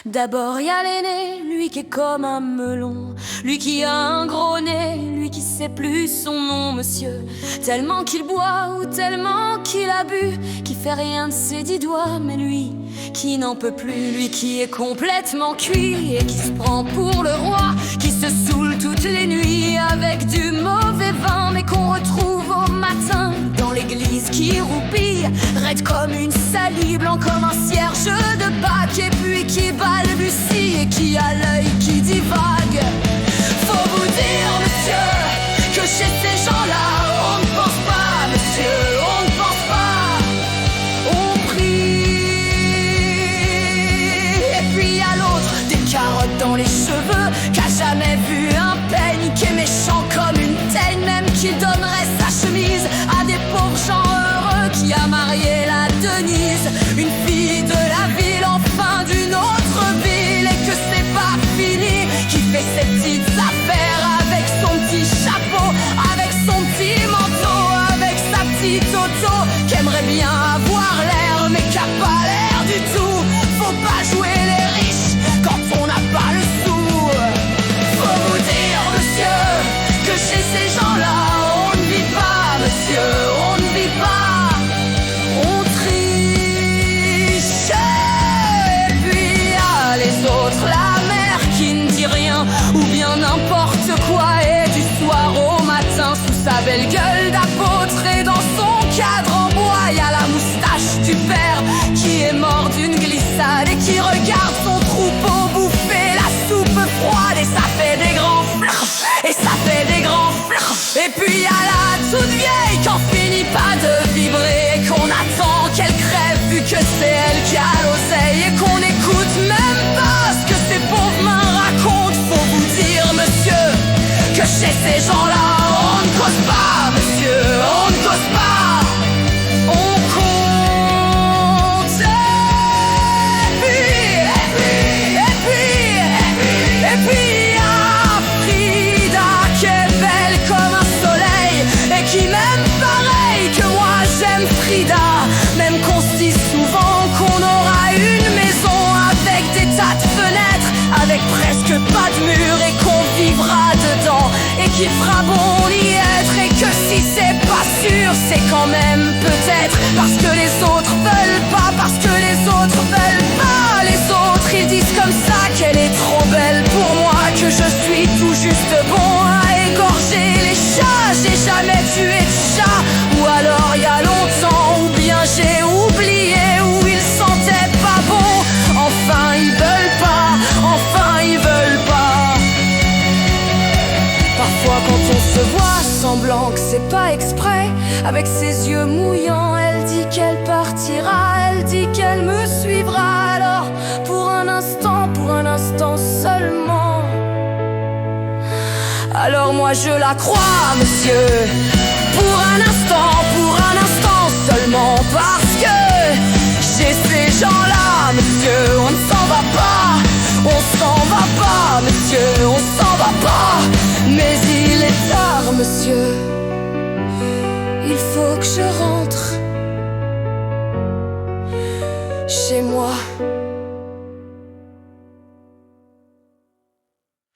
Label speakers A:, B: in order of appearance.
A: D'abord y a l'aîné, lui qui est comme un melon, lui qui a un gros nez, lui qui sait plus son nom, monsieur. Tellement qu'il boit ou tellement qu'il a bu, qui fait rien de ses 10 doigts, mais lui qui n'en peut plus, lui qui est complètement cuit et qui se prend pour le roi, qui se saoule toutes les nuits avec du mauvais vin, mais qu'on retrouve au matin dans l'église, qui roupille, raide comme une salie, blanc comme un cierge de Pâques, et puis qui balbutie et qui a l'œil qui divague. Faut vous dire, monsieur, que chez ces gens-là, on ne pense pas, monsieur, on ne pense pas, on prie. Et puis à l'autre, des carottes dans les cheveux, qu'a jamais vu un peigne, qui est méchant comme une teigne, même qui donnerait sa chemise à des pauvres gens heureux, qui a marié la Denise, une fille de la ville, enfin d'une autre ville, et que c'est pas fini, qui fait ses petites affaires avec son petit chapeau, avec son petit manteau, avec sa petite auto, qui aimerait bien avoir l'air, mais qui a pas l'air du tout. Faut pas jouer les riches quand on n'a pas le sou. Faut vous dire, monsieur, que chez ces gens-là, on ne vit pas, monsieur, on ne vit pas, on triche. Et puis y a les autres, la mère qui ne dit rien, ou bien n'importe quoi, et du soir au matin, sous sa belle gueule d'apôtre et dans son cadre en bois, y a la moustache du père qui est mort d'une glissade et qui regarde son troupeau bouffer la soupe froide, et ça fait des grands flirts, et ça fait des grands flirts. Et puis y a la toute vieille qui en finit pas de vibrer, et qu'on attend qu'elle crève vu que c'est elle qui a l'oseille, et qu'on n'écoute même pas ce que ces pauvres mains racontent. Faut vous dire, monsieur, que chez ces gens-là, on ne cause pas, monsieur, on ne cause pas, on compte. Et puis y a Frida qui est belle comme un soleil, et qui m'aime pareil que moi j'aime Frida, même qu'on se dit souvent qu'on aura une maison avec des tas de fenêtres, avec presque pas de mur, et qu'on vivra dedans, et qu'il fera bon y être, et que si c'est pas sûr, c'est quand même peut-être parce que les autres veulent pas, parce que les autres veulent pas. Les autres ils disent comme ça qu'elle est trop belle pour moi, que je suis tout juste bon à égorger les chats. J'ai jamais tué de chat, ou alors il y a longtemps, ou bien j'ai oublié, ou ils sentaient pas bon. Enfin ils veulent pas, enfin ils veulent pas. Parfois quand on se voit semblant que c'est pas exprès, avec ses yeux mouillants, elle dit qu'elle partira, elle dit qu'elle me suivra. Alors pour un instant seulement, alors moi je la crois, monsieur, pour un instant seulement, parce que chez ces gens-là, monsieur, on ne s'en va pas, on s'en va pas, monsieur, on s'en va pas. Mais il est tard, monsieur, il faut que je rentre chez moi.